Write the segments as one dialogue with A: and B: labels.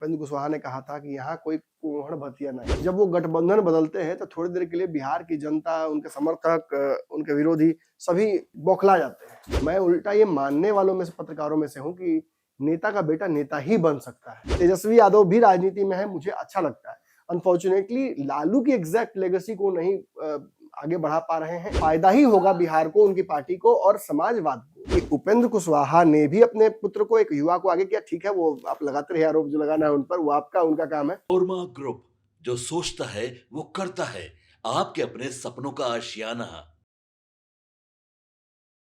A: उपेंद्र कुशवाहा ने कहा था कि यहाँ कोई कुंवड़ भतिया नहीं। जब वो गठबंधन बदलते हैं तो थोड़ी देर के लिए बिहार की जनता, उनके समर्थक, उनके विरोधी सभी बौखला जाते हैं। मैं उल्टा ये मानने वालों में से, पत्रकारों में से हूँ कि नेता का बेटा नेता ही बन सकता है। तेजस्वी यादव भी राजनीति में है, मुझे अच्छा लगता है। अनफॉर्चुनेटली लालू की एग्जैक्ट लेगेसी को नहीं आगे बढ़ा पा रहे हैं। फायदा ही होगा बिहार को, उनकी पार्टी को और समाजवाद को। कि उपेंद्र कुशवाहा ने भी अपने पुत्र को, एक युवा को आगे किया, ठीक है, वो आप लगाते रहे आरोप जो लगाना है उन पर, वो आपका, उनका काम है।
B: कोरमा ग्रुप, जो सोचता है वो करता है। आपके अपने सपनों का आशियाना।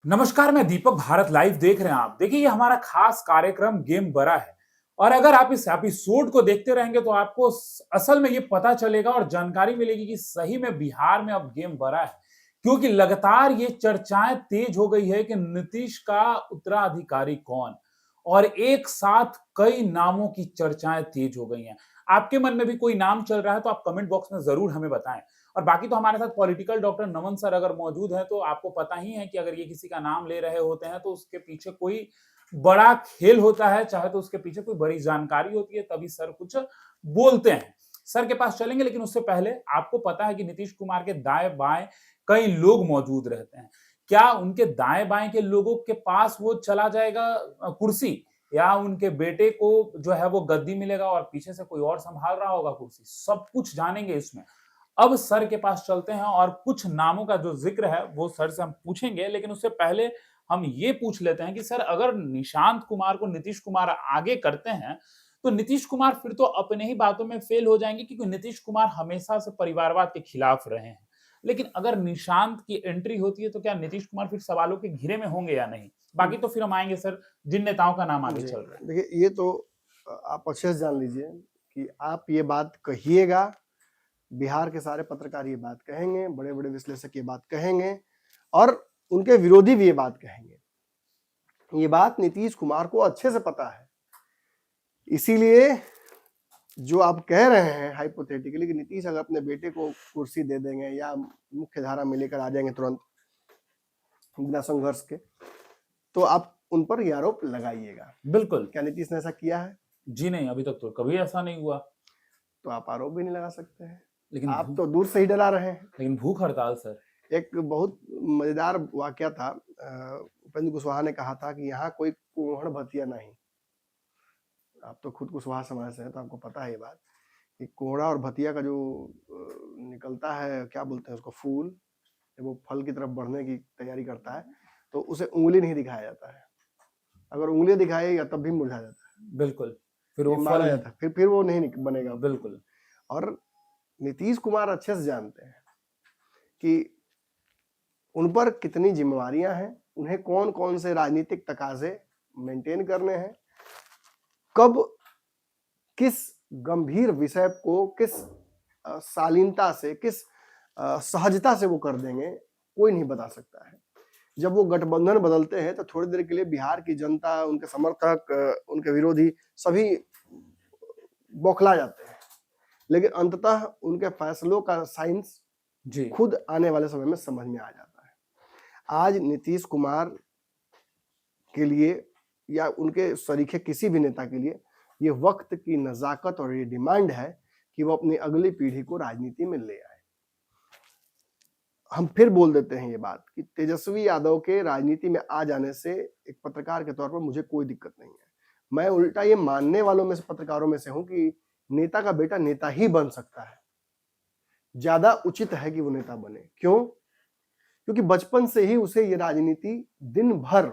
C: नमस्कार, मैं दीपक। भारत लाइव देख रहे हैं आप। देखिए, ये हमारा खास कार्यक्रम गेम बड़ा है और अगर आप इस एपिसोड को देखते रहेंगे तो आपको असल में ये पता चलेगा और जानकारी मिलेगी कि सही में बिहार में अब गेम बड़ा है, क्योंकि लगातार ये चर्चाएं तेज हो गई है कि नीतीश का उत्तराधिकारी कौन, और एक साथ कई नामों की चर्चाएं तेज हो गई हैं। आपके मन में भी कोई नाम चल रहा है तो आप कमेंट बॉक्स में जरूर हमें बताएं। और बाकी तो हमारे साथ पॉलिटिकल डॉक्टर नमन सर अगर मौजूद है तो आपको पता ही है कि अगर ये किसी का नाम ले रहे होते हैं तो उसके पीछे कोई बड़ा खेल होता है, चाहे तो उसके पीछे कोई बड़ी जानकारी होती है, तभी सर कुछ बोलते हैं। सर के पास चलेंगे, लेकिन उससे पहले आपको पता है कि नीतीश कुमार के दाएं बाएं कई लोग मौजूद रहते हैं। क्या उनके दाएं बाएं के लोगों के पास वो चला जाएगा कुर्सी, या उनके बेटे को जो है वो गद्दी मिलेगा और पीछे से कोई और संभाल रहा होगा कुर्सी? सब कुछ जानेंगे इसमें। अब सर के पास चलते हैं और कुछ नामों का जो जिक्र है वो सर से हम पूछेंगे, लेकिन उससे पहले हम ये पूछ लेते हैं कि सर, अगर निशांत कुमार को नीतीश कुमार आगे करते हैं तो नीतीश कुमार फिर तो अपने ही बातों में फेल हो जाएंगे, क्योंकि नीतीश कुमार हमेशा से परिवारवाद के खिलाफ रहे हैं। लेकिन अगर निशांत की एंट्री होती है तो क्या नीतीश कुमार फिर सवालों के घेरे में होंगे या नहीं? बाकी तो फिर हम आएंगे सर जिन नेताओं का नाम आगे चल रहा है।
A: देखिए, ये तो आप अच्छे से जान लीजिए कि आप ये बात कहिएगा, बिहार के सारे पत्रकार ये बात कहेंगे, बड़े बड़े विश्लेषक ये बात कहेंगे और उनके विरोधी भी ये बात कहेंगे। ये बात नीतीश कुमार को अच्छे से पता है। इसीलिए जो आप कह रहे हैं हाइपोथेटिकली कि नीतीश अगर अपने बेटे को कुर्सी दे देंगे या मुख्य धारा में लेकर आ जाएंगे तुरंत बिना संघर्ष के, तो आप उन पर ये आरोप लगाइएगा।
C: बिल्कुल।
A: क्या नीतीश ने ऐसा किया है?
C: जी नहीं, अभी तक तो कभी ऐसा नहीं हुआ।
A: तो आप आरोप भी नहीं लगा सकते हैं,
C: लेकिन
A: आप तो दूर से ही डरा रहे हैं।
C: लेकिन भूख हड़ताल सर,
A: एक बहुत मजेदार वाकया था। उपेंद्र कुशवाहा ने कहा था कि यहाँ कोई कुंवड़ भतिया नहीं। आप तो खुद कुशवाहा समाज से हैं तो आपको पता है ये बात कि कोहड़ा और भतिया का जो निकलता है, क्या बोलते हैं उसको, फूल, जब वो फल की तरफ बढ़ने की तैयारी करता है तो उसे उंगली नहीं दिखाया जाता है। अगर उंगली दिखाएगा तब भी मुरझा जाता है।
C: बिल्कुल, फिर वो
A: माना जाता है, फिर वो नहीं बनेगा।
C: बिल्कुल।
A: और नीतीश कुमार अच्छे से जानते हैं कि उन पर कितनी जिम्मेवारियां हैं, उन्हें कौन कौन से राजनीतिक तकाजे मेंटेन करने हैं, कब किस गंभीर विषय को किस शालीनता से, किस सहजता से वो कर देंगे, कोई नहीं बता सकता है। जब वो गठबंधन बदलते हैं तो थोड़ी देर के लिए बिहार की जनता, उनके समर्थक, उनके विरोधी सभी बौखला जाते हैं, लेकिन अंततः उनके फैसलों का साइंस
C: जी
A: खुद आने वाले समय में समझ में आ जाता है। आज नीतीश कुमार के लिए या उनके सरीखे किसी भी नेता के लिए ये वक्त की नजाकत और ये डिमांड है कि वो अपनी अगली पीढ़ी को राजनीति में ले आए। हम फिर बोल देते हैं ये बात कि तेजस्वी यादव के राजनीति में आ जाने से एक पत्रकार के तौर पर मुझे कोई दिक्कत नहीं है। मैं उल्टा ये मानने वालों में से, पत्रकारों में से हूं कि नेता का बेटा नेता ही बन सकता है। ज्यादा उचित है कि वो नेता बने। क्यों? क्योंकि बचपन से ही उसे ये राजनीति दिन भर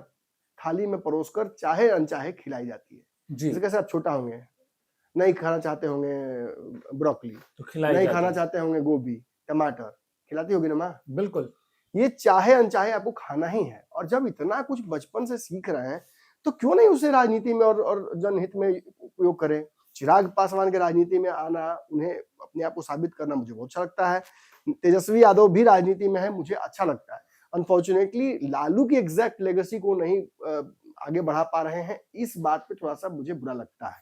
A: थाली में परोसकर चाहे अनचाहे खिलाई जाती है। जैसे कैसे आप छोटा होंगे, नहीं खाना चाहते होंगे ब्रोकली, तो नहीं खाना चाहते होंगे गोभी, टमाटर, खिलाती होगी ना माँ?
C: बिल्कुल।
A: ये चाहे अनचाहे आपको खाना ही है। और जब इतना कुछ बचपन से सीख रहे हैं तो क्यों नहीं उसे राजनीति में और जनहित में उपयोग करें। चिराग पासवान के राजनीति में आना, उन्हें अपने आप को साबित करना मुझे बहुत अच्छा लगता है। तेजस्वी यादव भी राजनीति में है, मुझे अच्छा लगता है। अनफॉर्चुनेटली लालू की एग्जैक्ट लेगेसी को नहीं आगे बढ़ा पा रहे हैं, इस बात पे थोड़ा सा मुझे बुरा लगता है।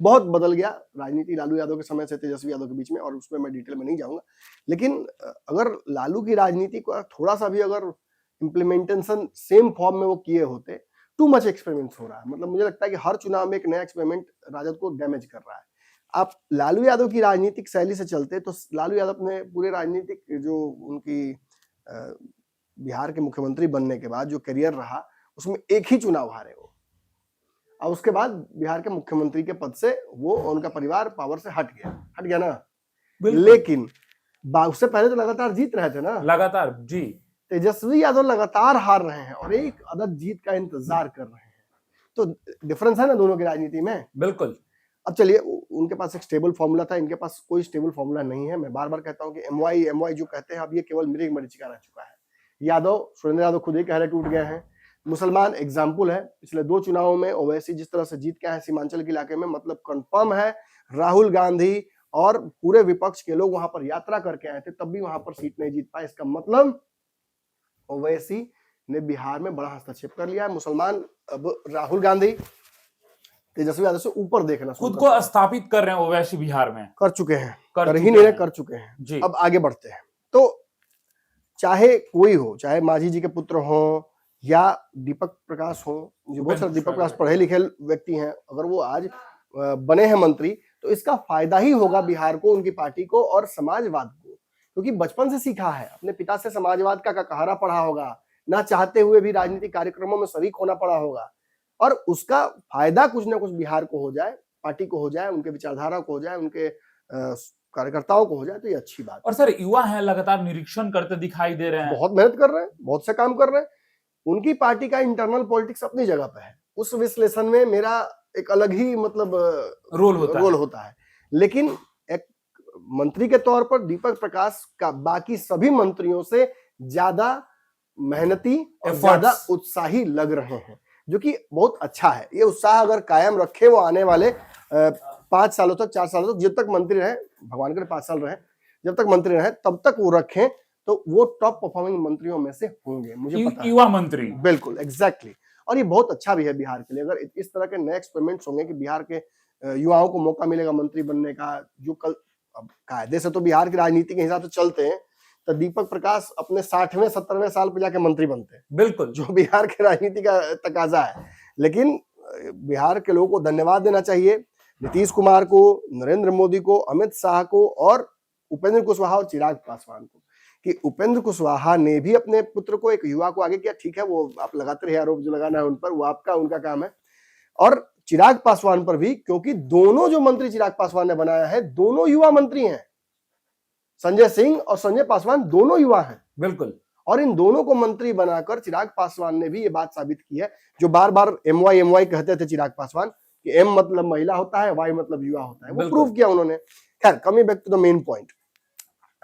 A: बहुत बदल गया राजनीति लालू यादव के समय से तेजस्वी यादव के बीच में, और उसमें मैं डिटेल में नहीं जाऊंगा। लेकिन अगर लालू की राजनीति को थोड़ा सा भी अगर इम्प्लीमेंटेशन सेम फॉर्म में वो किए होते टू मच एक्सपेरिमेंट्स हो रहा है। मतलब मुझे लगता है कि हर चुनाव में एक नया एक्सपेरिमेंट राजद को डैमेज कर रहा है। आप लालू यादव की राजनीतिक शैली से चलते तो लालू यादव ने पूरे राजनीतिक जो उनकी बिहार के मुख्यमंत्री बनने के बाद जो करियर रहा उसमें एक ही चुनाव हारे वो, और उसके बाद बिहार के मुख्यमंत्री के पद से वो और उनका परिवार पावर से हट गया ना। लेकिन उससे पहले तो लगातार जीत रहे थे ना,
C: लगातार जी।
A: तेजस्वी यादव लगातार हार रहे हैं और एक अदद जीत का इंतजार कर रहे हैं, तो डिफरेंस है ना दोनों की राजनीति में।
C: बिल्कुल।
A: अब चलिए, उनके पास एक स्टेबल फॉर्मूला था, इनके पास कोई स्टेबल फॉर्मूला नहीं है। मैं बार बार कहता हूं कि एमवाई जो कहते हैं अब ये केवल मृग मरीचिका रह चुका है। यादव, सुरेंद्र यादव खुद ही कह रहे टूट गए हैं। मुसलमान एग्जाम्पल है, पिछले 2 चुनावों में ओवैसी जिस तरह से जीत के आए सीमांचल के इलाके में, मतलब कंफर्म है राहुल गांधी और पूरे विपक्ष के लोग वहां पर यात्रा करके आए थे, तब भी वहां पर सीट नहीं जीत पाए। इसका मतलब ओवैसी ने बिहार में बड़ा हस्तक्षेप कर लिया है। मुसलमान अब राहुल गांधी तेजस्वी यादव से ऊपर देखना
C: खुद को स्थापित कर रहे हैं ओवैसी बिहार में,
A: कर चुके हैं, कर चुके हैं जी। अब आगे बढ़ते हैं। तो चाहे कोई हो, चाहे मांझी जी के पुत्र हो या दीपक प्रकाश हो, जो बहुत सारे दीपक प्रकाश पढ़े लिखे व्यक्ति हैं, अगर वो आज बने हैं मंत्री तो इसका फायदा ही होगा बिहार को, उनकी पार्टी को और समाजवाद को, क्योंकि बचपन से सीखा है, अपने पिता से समाजवाद का कहारा पढ़ा होगा, ना चाहते हुए भी राजनीतिक कार्यक्रमों में शरीक होना पड़ा होगा, और उसका फायदा कुछ ना कुछ बिहार को हो जाए, पार्टी को हो जाए, उनके विचारधारा को हो जाए, उनके कार्यकर्ताओं को हो जाए, तो ये अच्छी बात।
C: और सर युवा हैं, लगातार निरीक्षण करते दिखाई दे रहे हैं,
A: बहुत मेहनत कर रहे हैं, बहुत से काम कर रहे हैं। उनकी पार्टी का इंटरनल पॉलिटिक्स अपनी जगह पे है, उस विश्लेषण में मेरा एक अलग ही मतलब रोल होता है। लेकिन एक मंत्री के तौर पर दीपक प्रकाश का बाकी सभी मंत्रियों से ज्यादा मेहनती और ज्यादा उत्साही लग रहे हैं, जो कि बहुत अच्छा है। ये उत्साह अगर कायम रखे वो आने वाले 5 सालों तक, 4 सालों तक, जब तक मंत्री रहे, भगवान करे 5 साल रहे, जब तक मंत्री रहे तब तक वो रखें, तो वो टॉप परफॉर्मिंग मंत्रियों में से होंगे, मुझे पता है।
C: युवा मंत्री, बिल्कुल,
A: एग्जैक्टली। और ये बहुत अच्छा भी है बिहार के लिए, अगर इस तरह के नए एक्सपेरिमेंट्स होंगे कि बिहार के युवाओं को मौका मिलेगा मंत्री बनने का, जो कल अब कायदे से तो बिहार की राजनीति के हिसाब से चलते हैं, तो दीपक प्रकाश अपने 60वें 70वें साल पे जाके मंत्री बनते हैं,
C: बिल्कुल,
A: जो बिहार के राजनीति का तकाजा है। लेकिन बिहार के लोगों को धन्यवाद देना चाहिए, नीतीश कुमार को, नरेंद्र मोदी को, अमित शाह को और उपेंद्र कुशवाहा और चिराग पासवान को, कि उपेंद्र कुशवाहा ने भी अपने पुत्र को, एक युवा को आगे किया। ठीक है, वो आप लगाते रहे आरोप जो लगाना है उन पर, वो आपका उनका काम है। और चिराग पासवान पर भी, क्योंकि दोनों जो मंत्री चिराग पासवान ने बनाया है, दोनों युवा मंत्री हैं। संजय सिंह और संजय पासवान दोनों युवा हैं,
C: बिल्कुल।
A: और इन दोनों को मंत्री बनाकर चिराग पासवान ने भी ये बात साबित की है, जो बार बार एमवाई कहते थे चिराग पासवान, कि एम मतलब महिला होता है, वाई मतलब युवा होता है, वो प्रूव किया उन्होंने। खैर, coming back to the main point,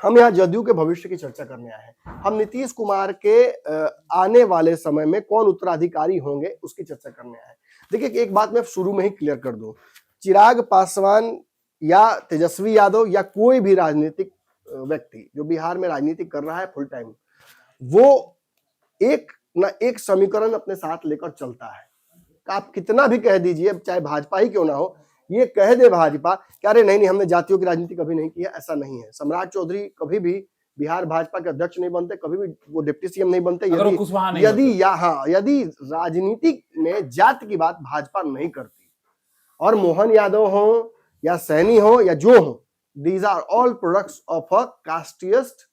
A: हम यहाँ जदयू के भविष्य की चर्चा करने आए हैं। हम नीतीश कुमार के आने वाले समय में कौन उत्तराधिकारी होंगे उसकी चर्चा करने आए हैं। देखिए, एक बात मैं शुरू में ही क्लियर कर दूं, चिराग पासवान या तेजस्वी यादव या कोई भी राजनीतिक व्यक्ति जो बिहार में राजनीति कर रहा है फुल टाइम, वो एक ना एक समीकरण अपने साथ लेकर चलता है। आप कितना भी कह दीजिए, चाहे भाजपा ही क्यों ना हो, ये कह दे भाजपा कि अरे नहीं हमने जातियों की राजनीति कभी नहीं की है, ऐसा नहीं है। सम्राट चौधरी कभी भी बिहार भाजपा के अध्यक्ष नहीं बनते, कभी भी वो डिप्टी सीएम नहीं बनते, यदि राजनीति में जाति की बात भाजपा नहीं करती। और मोहन यादव हो या सैनी हो या जो हो, these are all products of a castist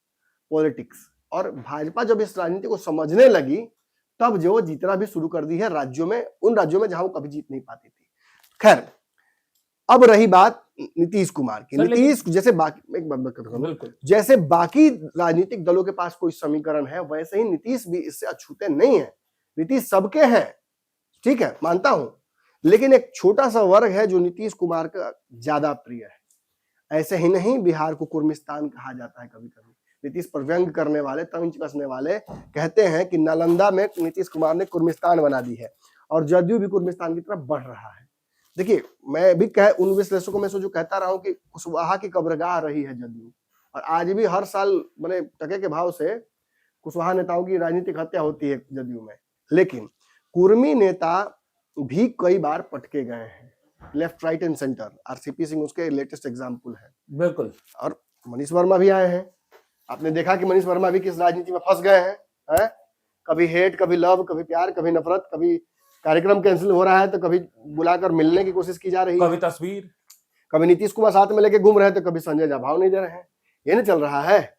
A: politics. और भाजपा जब इस राजनीति को समझने लगी, तब जो जीतना भी शुरू कर दी है राज्यों में, उन राज्यों में जहां वो कभी जीत नहीं पाती थी। खैर, अब रही बात नीतीश कुमार की। नीतीश जैसे बाकी, एक बात बिल्कुल, जैसे बाकी राजनीतिक दलों के पास कोई समीकरण है, वैसे ही नीतीश भी इससे अछूते नहीं है। नीतीश सबके हैं, ठीक है, मानता हूं, लेकिन एक छोटा सा वर्ग है जो नीतीश कुमार का ज्यादा प्रिय है। ऐसे ही नहीं, बिहार को कुर्मिस्तान कहा जाता है कभी कभी। नीतीश पर व्यंग करने वाले, तंज कसने वाले कहते हैं कि नालंदा में नीतीश कुमार ने कुर्मिस्तान बना दी है, और जदयू भी कुर्मिस्तान की तरफ बढ़ रहा है। देखिए, मैं भी उन विश्लेषकों में से जो कहता रहा हूं कि कुशवाहा की कब्रगाह रही है जदयू, और आज भी हर साल मैंने टके के भाव से कुशवाहा नेताओं की राजनीतिक हत्या होती है जदयू में। लेकिन कुर्मी नेता भी कई बार पटके गए हैं, left right and centre. RCP Singh उसके लेटेस्ट एग्जाम्पल है,
C: बिल्कुल।
A: और मनीष वर्मा भी आए हैं। आपने देखा कि मनीष वर्मा भी किस राजनीति में फंस गए हैं, कभी हेट, कभी लव, कभी प्यार, कभी नफरत, कभी कार्यक्रम कैंसिल हो रहा है तो कभी बुलाकर मिलने की कोशिश की जा रही है,
C: कभी तस्वीर,
A: कभी नीतीश कुमार साथ में लेके घूम रहे हैं तो कभी संजय झा भाव नहीं दे रहे हैं। ये नहीं चल रहा है।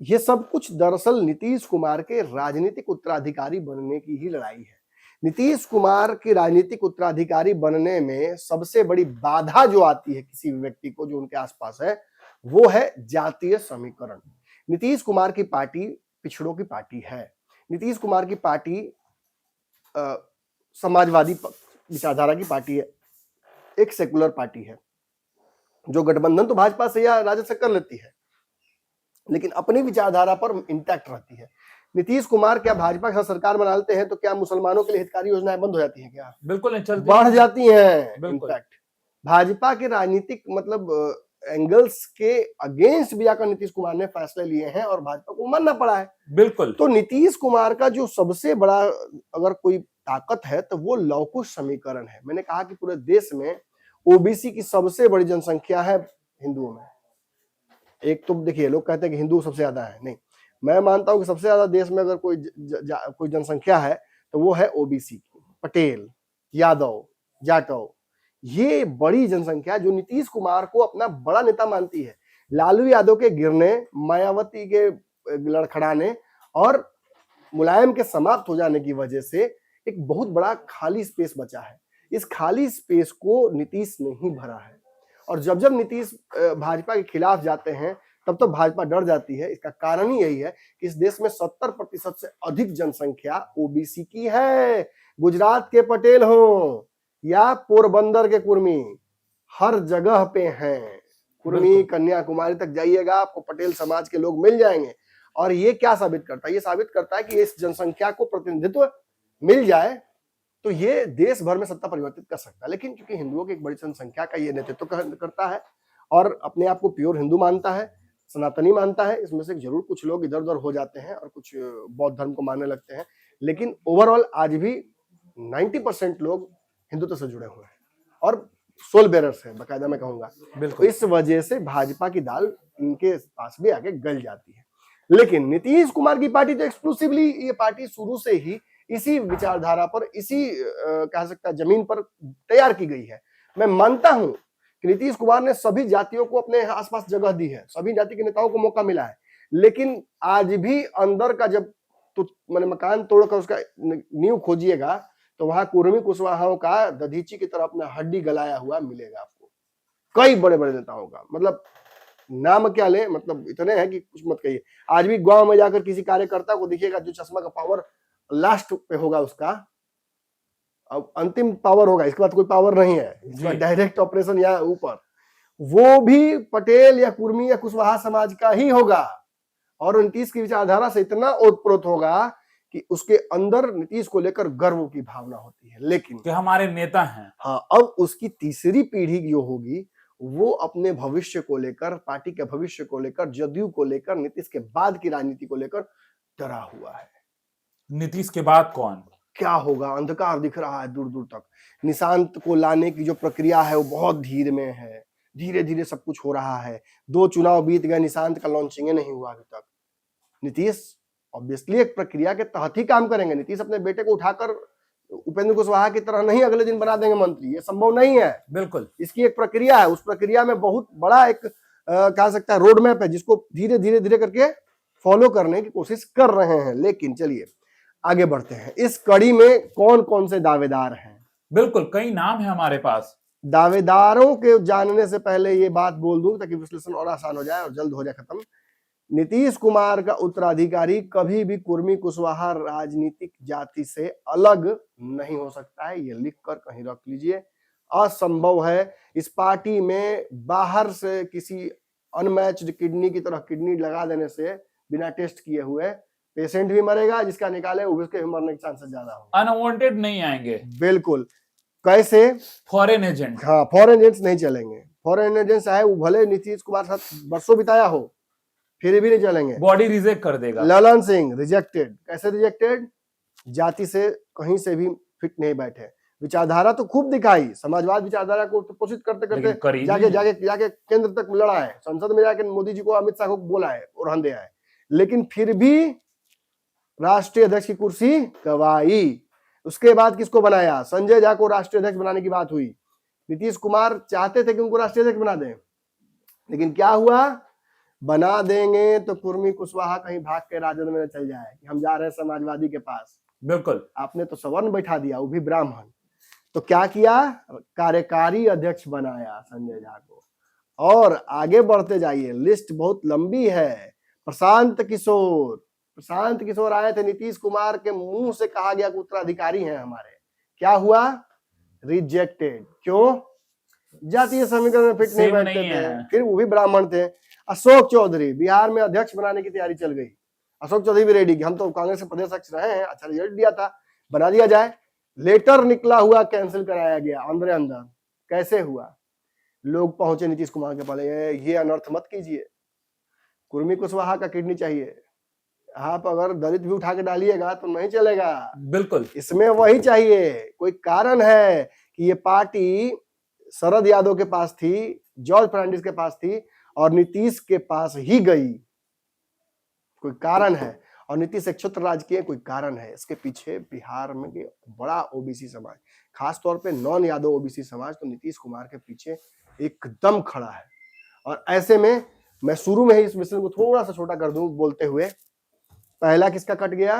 A: ये सब कुछ दरअसल नीतीश कुमार के राजनीतिक उत्तराधिकारी बनने की ही लड़ाई है। नीतीश कुमार के राजनीतिक उत्तराधिकारी बनने में सबसे बड़ी बाधा जो आती है किसी भी व्यक्ति को जो उनके आसपास है, वो है जातीय समीकरण। नीतीश कुमार की पार्टी पिछड़ों की पार्टी है। नीतीश कुमार की पार्टी समाजवादी विचारधारा की पार्टी है, एक सेकुलर पार्टी है जो गठबंधन तो भाजपा से या राजद से कर लेती है, लेकिन अपनी विचारधारा पर इंटैक्ट रहती है। नीतीश कुमार क्या भाजपा के साथ सरकार बना लेते हैं तो क्या मुसलमानों के लिए हितकारी योजनाएं बंद हो जाती हैं? क्या
C: बिल्कुल नहीं चलती,
A: बढ़ जाती हैं।
C: बिल्कुल।
A: इनफैक्ट भाजपा के राजनीतिक मतलब एंगल्स के अगेंस्ट भी जाकर नीतीश कुमार ने फैसले लिए हैं और भाजपा को मानना पड़ा है।
C: बिल्कुल।
A: तो नीतीश कुमार का जो सबसे बड़ा अगर कोई ताकत है तो वो लवकुश समीकरण है। मैंने कहा कि पूरे देश में ओबीसी की सबसे बड़ी जनसंख्या है हिंदुओं में। एक तो देखिए लोग कहते हैं कि हिंदू सबसे ज्यादा है, नहीं, मैं मानता हूं कि सबसे ज्यादा देश में अगर कोई जनसंख्या है तो वो है ओबीसी की, पटेल, यादव, जाटव। ये बड़ी जनसंख्या जो नीतीश कुमार को अपना बड़ा नेता मानती है। लालू यादव के गिरने, मायावती के लड़खड़ाने और मुलायम के समाप्त हो जाने की वजह से एक बहुत बड़ा खाली स्पेस बचा है। इस खाली स्पेस को नीतीश ने ही भरा है और जब जब नीतीश भाजपा के खिलाफ जाते हैं तब तो भाजपा डर जाती है। इसका कारण ही यही है कि इस देश में 70% से अधिक जनसंख्या ओबीसी की है। गुजरात के पटेल हो या पोरबंदर के कुर्मी, हर जगह पे हैं। कुर्मी कन्याकुमारी तक जाइएगा आपको पटेल समाज के लोग मिल जाएंगे। और ये क्या साबित करता है? ये साबित करता है कि इस जनसंख्या को प्रतिनिधित्व मिल जाए तो ये देश भर में सत्ता परिवर्तित कर सकता है। लेकिन क्योंकि हिंदुओं की एक बड़ी जनसंख्या का ये नेतृत्व करता है और अपने आप को प्योर हिंदू मानता है, सनातनी मानता है, इसमें से जरूर कुछ लोग इधर उधर हो जाते हैं और कुछ बौद्ध धर्म को मानने लगते हैं, लेकिन ओवरऑल आज भी 90% लोग हिंदुत्व से जुड़े हुए हैं और सोल बेरर्स हैं, बाकायदा मैं कहूंगा।
C: बिल्कुल।
A: इस वजह से भाजपा की दाल इनके पास भी आके गल जाती है। लेकिन नीतीश कुमार की पार्टी तो एक्सक्लूसिवली, ये पार्टी शुरू से ही इसी विचारधारा पर, इसी कह सकता है जमीन पर तैयार की गई है। मैं मानता हूं कि नीतीश कुमार ने सभी जातियों को अपने आसपास जगह दी है, सभी जाति के नेताओं को मौका मिला है, लेकिन आज भी अंदर का जब तो मैंने मकान तोड़कर उसका नींव खोजिएगा तो वहां कुर्मी कुशवाहाओं का दधीची की तरह अपना हड्डी गलाया हुआ मिलेगा आपको, कई बड़े बड़े नेताओं का। मतलब नाम क्या ले, मतलब इतने हैं कि कुछ मत कहिए। आज भी गांव में जाकर किसी कार्यकर्ता को देखिएगा जो चश्मा का पावर लास्ट पे होगा, उसका अब अंतिम पावर होगा, इसके बाद कोई पावर नहीं है, इसका डायरेक्ट ऑपरेशन या ऊपर, वो भी पटेल या कुर्मी या कुशवाहा समाज का ही होगा और नीतीश की विचारधारा से इतना ओतप्रोत होगा कि उसके अंदर नीतीश को लेकर गर्व की भावना होती है। लेकिन
C: कि हमारे नेता हैं।
A: हाँ, अब उसकी तीसरी पीढ़ी जो होगी वो अपने भविष्य को लेकर, पार्टी के भविष्य को लेकर, जदयू को लेकर, नीतीश के बाद की राजनीति को लेकर डरा हुआ है।
C: नीतीश के बाद कौन,
A: क्या होगा? अंधकार दिख रहा है दूर दूर तक। निशांत को लाने की जो प्रक्रिया है वो बहुत धीरे में है, धीरे धीरे सब कुछ हो रहा है। 2 चुनाव बीत गए, निशांत का लॉन्चिंग नहीं हुआ अभी तक। नीतीश ऑब्वियसली एक प्रक्रिया के तहत ही काम करेंगे। नीतीश अपने बेटे को उठाकर उपेंद्र कुशवाहा की तरह नहीं अगले दिन बना देंगे मंत्री, ये संभव नहीं है।
C: बिल्कुल,
A: इसकी एक प्रक्रिया है, उस प्रक्रिया में बहुत बड़ा एक कह सकता है रोड मैप है जिसको धीरे धीरे धीरे करके फॉलो करने की कोशिश कर रहे हैं। लेकिन चलिए आगे बढ़ते हैं। इस कड़ी में कौन कौन से दावेदार हैं?
C: बिल्कुल कई नाम है हमारे पास।
A: दावेदारों के जानने से पहले ये बात बोल दूं ताकि विश्लेषण और आसान हो जाए और जल्द हो जाए खत्म। नीतीश कुमार का उत्तराधिकारी कभी भी कुर्मी कुशवाहा राजनीतिक जाति से अलग नहीं हो सकता है, ये लिखकर कहीं रख लीजिए। असंभव है। इस पार्टी में बाहर से किसी अनमैच्ड किडनी की तरह किडनी लगा देने से बिना टेस्ट किए हुए पेशेंट भी मरेगा, जिसका निकाले उसके भी मरने के चांसेस ज्यादा होंगे।
C: अनवांटेड नहीं आएंगे।
A: बिल्कुल। कैसे?
C: Foreign agent.
A: हाँ, फॉरेन एजेंट्स नहीं चलेंगे। फॉरेन एजेंट्स चाहे वो भले नीतीश कुमार साथ बरसों बिताया हो, फिर भी नहीं चलेंगे।
C: बॉडी रिजेक्ट कर देगा।
A: ललन सिंह रिजेक्टेड। कैसे रिजेक्टेड? जाति से कहीं से भी फिट नहीं बैठे। विचारधारा तो खूब दिखाई, समाजवाद विचारधारा को पोषित करते करते जाके जाके जाके केंद्र तक लड़ा है, संसद में जाके मोदी जी को, अमित शाह को बोला है और हंदे है, लेकिन फिर भी राष्ट्रीय अध्यक्ष की कुर्सी गवाई। उसके बाद किसको बनाया? संजय झा को राष्ट्रीय अध्यक्ष बनाने की बात हुई। नीतीश कुमार चाहते थे कि उनको राष्ट्रीय अध्यक्ष बना दें, लेकिन क्या हुआ? बना देंगे तो कुर्मी कुशवाहा कहीं भाग के राजद में चल जाए कि हम जा रहे हैं समाजवादी के पास।
C: बिल्कुल,
A: आपने तो सवर्ण बैठा दिया, वो भी ब्राह्मण। तो क्या किया? कार्यकारी अध्यक्ष बनाया संजय झा को। और आगे बढ़ते जाइए, लिस्ट बहुत लंबी है। प्रशांत किशोर आए थे, नीतीश कुमार के मुंह से कहा गया कि उत्तराधिकारी हैं हमारे। क्या हुआ? रिजेक्टेड। क्यों? जातीय समीकरण में फिट नहीं
C: सेम
A: बैठते
C: नहीं
A: थे,
C: है।
A: फिर वो भी ब्राह्मण थे। अशोक चौधरी बिहार में अध्यक्ष बनाने की तैयारी चल गई। अशोक चौधरी भी रेडी कि हम तो कांग्रेस के प्रदेश अध्यक्ष रहे हैं, अच्छा रिजल्ट दिया था, बना दिया जाए। लेटर निकला हुआ, कैंसिल कराया गया अंदर। कैसे हुआ? लोग पहुंचे नीतीश कुमार के पास, ये अनर्थ मत कीजिए, कुर्मी कुशवाहा का किडनी चाहिए, आप अगर दलित भी उठा के डालिएगा तो नहीं चलेगा।
C: बिल्कुल,
A: इसमें वही चाहिए। कोई कारण है कि ये पार्टी शरद यादव के पास थी, जॉर्ज फर्नांडिस के पास थी और नीतीश के पास ही गई। कोई कारण है। और नीतीश एक क्षुद्र राजकीय, कोई कारण है। इसके पीछे बिहार में बड़ा ओबीसी समाज, खासतौर पे नॉन यादव ओबीसी समाज, तो नीतीश कुमार के पीछे एकदम खड़ा है। और ऐसे में मैं शुरू में ही इस मिशन को थोड़ा सा छोटा कर दूं बोलते हुए, पहला किसका कट गया?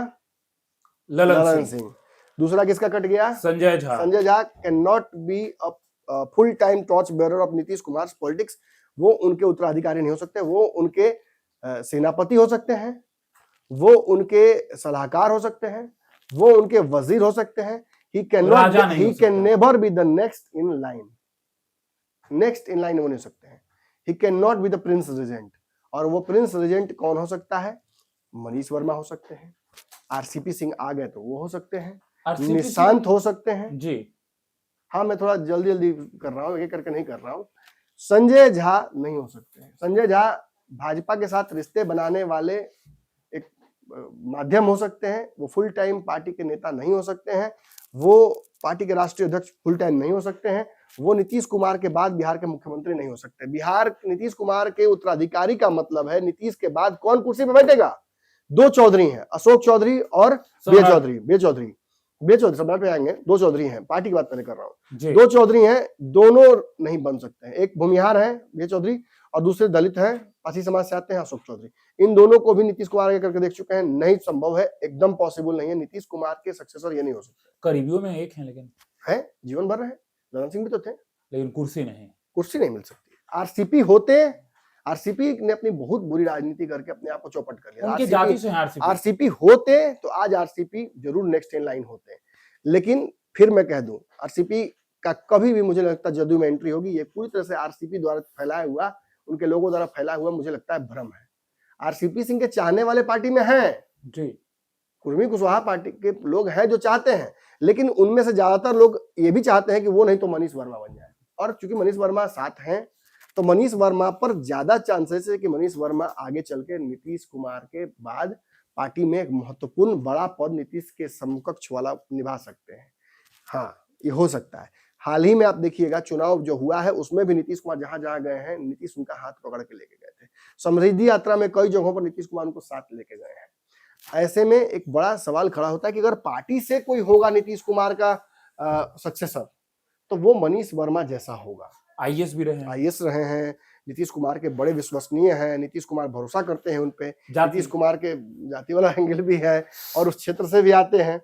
A: ललन सिंह। दूसरा किसका कट गया?
C: Sanjay Jha.
A: Sanjay Jha can not be a full time torch bearer of Nitish Kumar politics. वो उनके उत्तराधिकारी नहीं हो सकते, वो उनके सेनापति हो सकते हैं, वो उनके सलाहकार हो सकते हैं, वो उनके वजीर हो सकते हैं। He can never be the next in line. Next in line वो नहीं हो सकते हैं। He can not be the prince regent. और वो प्रिंस रेजेंट कौन हो सकता है? मनीष वर्मा हो सकते हैं, आरसीपी सिंह आ गए तो वो हो सकते हैं, निशांत हो सकते हैं
C: जी।
A: हाँ, मैं थोड़ा जल्दी कर रहा हूँ, एक करके नहीं कर रहा हूँ। संजय झा नहीं हो सकते हैं। संजय झा भाजपा के साथ रिश्ते बनाने वाले एक माध्यम हो सकते हैं। वो फुल टाइम पार्टी के नेता नहीं हो सकते हैं, वो पार्टी के राष्ट्रीय अध्यक्ष फुल टाइम नहीं हो सकते हैं, वो नीतीश कुमार के बाद बिहार के मुख्यमंत्री नहीं हो सकते। बिहार नीतीश कुमार के उत्तराधिकारी का मतलब है नीतीश के बाद कौन कुर्सी पे बैठेगा? दो चौधरी हैं, अशोक चौधरी और बे चौधरी सम्राट पे आएंगे। दो चौधरी हैं, पार्टी की बात पहले कर रहा हूँ। दो चौधरी हैं, दोनों नहीं बन सकते हैं। एक भूमिहार है बे चौधरी और दूसरे दलित हैं, पासी समाज से आते हैं, अशोक चौधरी। इन दोनों को भी नीतीश कुमार करके देख चुके हैं, नहीं संभव है, एकदम पॉसिबल नहीं है। नीतीश कुमार के सक्सेसर ये नहीं हो सकते।
C: करीबियों में एक है, लेकिन
A: है जीवन भर रहे। ललन सिंह भी तो थे,
C: लेकिन कुर्सी नहीं
A: मिल सकती। आरसीपी होते, आरसीपी ने अपनी बहुत बुरी राजनीति करके अपने आप को चौपट कर लिया।
C: उनके जाति से
A: आरसीपी होते तो आज आरसीपी जरूर नेक्स्ट इन लाइन होते। लेकिन फिर मैं कह दूं, आरसीपी का कभी भी मुझे लगता है जदयू में एंट्री होगी, ये पूरी तरह से आरसीपी द्वारा फैलाया हुआ, उनके लोगों द्वारा फैलाया हुआ मुझे लगता है भ्रम है। आरसीपी सिंह के चाहने वाले पार्टी में हैं
C: जी,
A: कुर्मी कुशवाहा पार्टी के लोग हैं जो चाहते हैं, लेकिन उनमें से ज्यादातर लोग ये भी चाहते हैं कि वो नहीं तो मनीष वर्मा बन जाए। और चूंकि मनीष वर्मा साथ हैं, तो मनीष वर्मा पर ज्यादा चांसेस है कि मनीष वर्मा आगे चल के नीतीश कुमार के बाद पार्टी में एक महत्वपूर्ण बड़ा पद नीतीश के समकक्ष वाला निभा सकते हैं। हाँ, ये हो सकता है। हाल ही में आप देखिएगा चुनाव जो हुआ है उसमें भी नीतीश कुमार जहां जहां गए हैं, नीतीश उनका हाथ पकड़ के लेके गए थे। समृद्धि यात्रा में कई जगहों पर नीतीश कुमार उनको साथ लेके गए हैं। ऐसे में एक बड़ा सवाल खड़ा होता है कि अगर पार्टी से कोई होगा नीतीश कुमार का सक्सेसर, तो वो मनीष वर्मा जैसा होगा।
C: आईएएस
A: रहे हैं, नीतीश कुमार के बड़े विश्वसनीय हैं, नीतीश कुमार भरोसा करते हैं उनपे। नीतीश कुमार के जाति वाला एंगल भी है और उस क्षेत्र से भी आते हैं।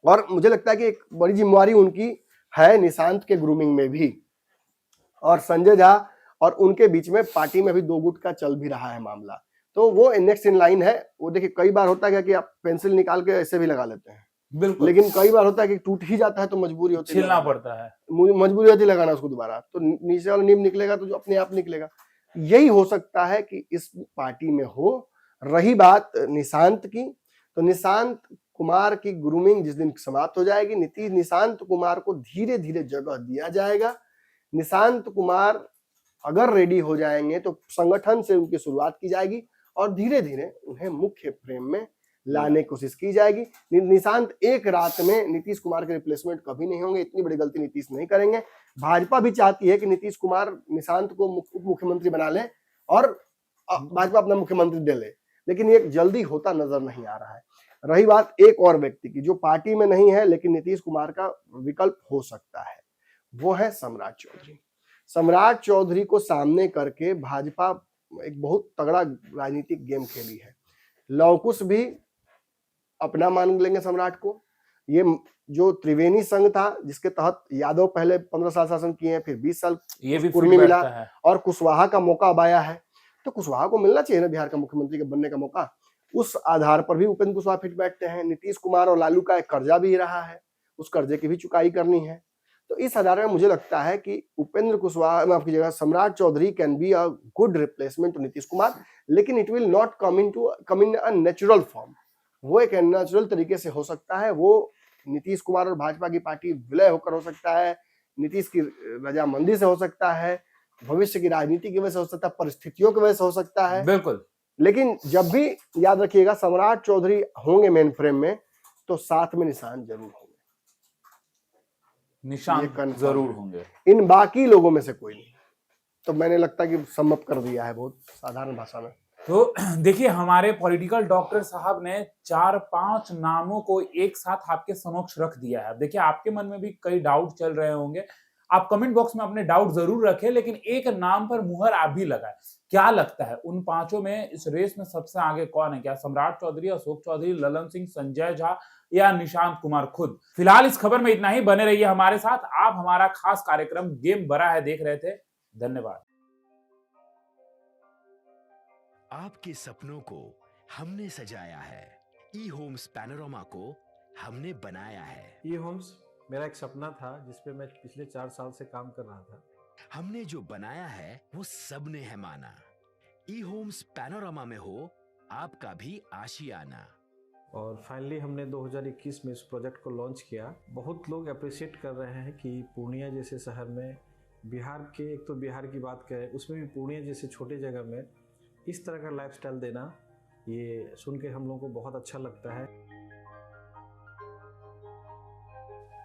A: और मुझे लगता है कि एक बड़ी जिम्मेवारी उनकी है निशांत के ग्रूमिंग में भी। और संजय झा और उनके बीच में पार्टी में भी दो गुट का चल भी रहा है मामला, तो वो नेक्स्ट इन लाइन है। वो देखिए कई बार होता है कि आप पेंसिल निकाल के ऐसे भी लगा लेते हैं,
C: बिल्कुल,
A: लेकिन कई बार होता है कि टूट ही जाता है तो मजबूरी होती है,
C: छिलना पड़ता है,
A: मजबूरी होती है लगाना उसको दोबारा, तो नीचे वाला नींव निकलेगा तो जो अपने आप निकलेगा। यही हो सकता है कि इस पार्टी में हो। रही बात निशांत की, तो निशांत कुमार की ग्रूमिंग जिस दिन समाप्त हो जाएगी, निशांत कुमार को धीरे धीरे जगह दिया जाएगा। निशांत कुमार अगर रेडी हो जाएंगे तो संगठन से उनकी शुरुआत की जाएगी और धीरे धीरे उन्हें मुख्य फ्रेम में लाने की कोशिश की जाएगी। निशांत एक रात में नीतीश कुमार के रिप्लेसमेंट कभी नहीं होंगे, इतनी बड़ी गलती नीतीश नहीं करेंगे। भाजपा भी चाहती है कि नीतीश कुमार निशांत को उप मुख्यमंत्री बना ले और भाजपा अपना मुख्यमंत्री दे ले, लेकिन ये जल्दी होता नजर नहीं आ रहा है। रही बात एक और व्यक्ति की जो पार्टी में नहीं है लेकिन नीतीश कुमार का विकल्प हो सकता है, वो है सम्राट चौधरी। सम्राट चौधरी को सामने करके भाजपा एक बहुत तगड़ा राजनीतिक गेम खेली है। लवकुश भी अपना मान लेंगे सम्राट को। ये जो त्रिवेणी संघ था जिसके तहत यादव पहले 15 साल शासन किए हैं, फिर 20 साल
C: ये भी
A: कुर्मी मिला
C: है।
A: और कुशवाहा का मौका अब आया है, तो कुशवाहा को मिलना चाहिए ना बिहार का मुख्यमंत्री के बनने का मौका। उस आधार पर भी उपेंद्र कुशवाहा फिट बैठते हैं। नीतीश कुमार और लालू का एक कर्जा भी रहा है, उस कर्जे की भी चुकाई करनी है। तो इस आधार में मुझे लगता है कि उपेंद्र कुशवाहा माफ कीजिएगा Samrat Choudhary can be a good replacement to Nitish Kumar, लेकिन it will not come in a natural form. वो एक नेचुरल तरीके से हो सकता है, वो नीतीश कुमार और भाजपा की पार्टी विलय होकर हो सकता है, नीतीश की रजामंदी से हो सकता है, भविष्य की राजनीति की वजह से हो सकता है, परिस्थितियों की वजह से हो सकता है।
C: बिल्कुल।
A: लेकिन जब भी याद रखिएगा सम्राट चौधरी होंगे मेन फ्रेम में तो साथ में निशान जरूर होंगे,
C: निशान जरूर होंगे।
A: इन बाकी लोगों में से कोई नहीं। तो मैंने लगता है कि समअप कर दिया है बहुत साधारण भाषा में।
C: तो देखिए हमारे पॉलिटिकल डॉक्टर साहब ने 4-5 नामों को एक साथ आपके समक्ष रख दिया है। देखिए आपके मन में भी कई डाउट चल रहे होंगे, आप कमेंट बॉक्स में अपने डाउट जरूर रखें, लेकिन एक नाम पर मुहर आप भी लगाएं। क्या लगता है उन पांचों में इस रेस में सबसे आगे कौन है? क्या सम्राट चौधरी, अशोक चौधरी, ललन सिंह, संजय झा या निशांत कुमार खुद? फिलहाल इस खबर में इतना ही। बने रहिए हमारे साथ। आप हमारा खास कार्यक्रम गेम बड़ा है देख रहे थे। धन्यवाद।
D: आपके सपनों को हमने सजाया है, ई होम्स पैनोरामा को हमने बनाया है।
E: ई होम्स मेरा एक सपना था जिस पे मैं पिछले 4 साल से काम कर रहा था।
D: हमने जो बनाया है वो सबने है माना। ई होम्स पैनोरामा में हो आपका भी आशियाना।
E: और फाइनली हमने 2021 में इस प्रोजेक्ट को लॉन्च किया। बहुत लोग अप्रिशिएट कर रहे हैं कि पूर्णिया जैसे शहर में, बिहार के, एक तो बिहार की बात करें उसमें भी पूर्णिया जैसे छोटे जगह में इस तरह का लाइफस्टाइल देना, ये सुन के हम लोगों को बहुत अच्छा लगता है।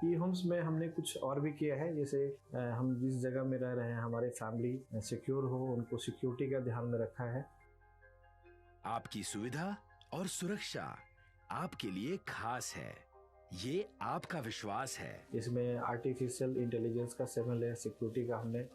E: ई होम्स में हमने कुछ और भी किया है, जैसे हम जिस जगह में रह रहे हैं हमारे फैमिली सिक्योर हो, उनको सिक्योरिटी का ध्यान में रखा है।
D: आपकी सुविधा और सुरक्षा आपके लिए खास है, ये आपका विश्वास है।
E: इसमें आर्टिफिशियल इंटेलिजेंस का 7 लेयर सिक्योरिटी का हमने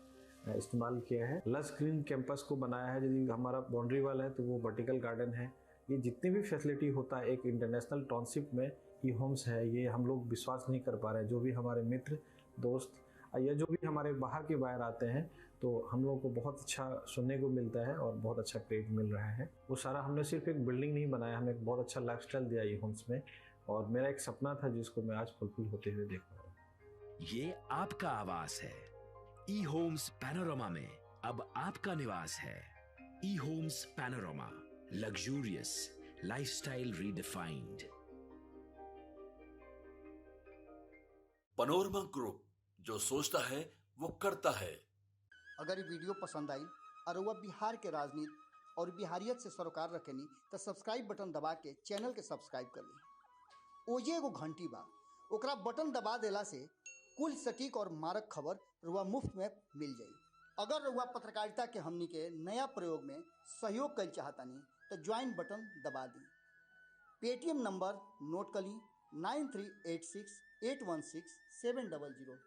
E: इस्तेमाल किया है। लस ग्रीन कैंपस को बनाया है। यदि हमारा बाउंड्री वाल है तो वो वर्टिकल गार्डन है। ये जितनी भी फैसिलिटी होता है एक इंटरनेशनल टाउनशिप में ई होम्स है, ये हम लोग विश्वास नहीं कर पा रहे हैं। जो भी हमारे मित्र दोस्त या जो भी हमारे बाहर के बाहर आते हैं तो हम लोगों को बहुत अच्छा सुनने को मिलता है और बहुत अच्छा क्रेडिट मिल रहा है। वो सारा हमने सिर्फ एक बिल्डिंग नहीं बनाया, हमें एक बहुत अच्छा लाइफस्टाइल दिया ई होम्स में, और मेरा एक सपना था जिसको मैं आज फुलफिल होते हुए देख रहा हूँ।
D: ये आपका आवास है। ई होम्स पैनोरामा में अब आपका निवास है। E homes Panorama, luxurious lifestyle redefined.
B: Panorama group, जो सोचता है वो करता है।
F: अगर ये वीडियो पसंद आई और वह बिहार के राजनीति और बिहारियत से सरोकार रखेनी तो सब्सक्राइब बटन दबा के चैनल के सब्सक्राइब कर ली। ओजे एगो घंटी बा, ओकरा बटन दबा देला से कुल सटीक और मारक खबर रुआ मुफ्त में मिल जाई। अगर रुआ पत्रकारिता के हमनी के नया प्रयोग में सहयोग कर चाहतानी तो ज्वाइन बटन दबा दी। पेटीएम नंबर नोट कर ली 9386 816 700।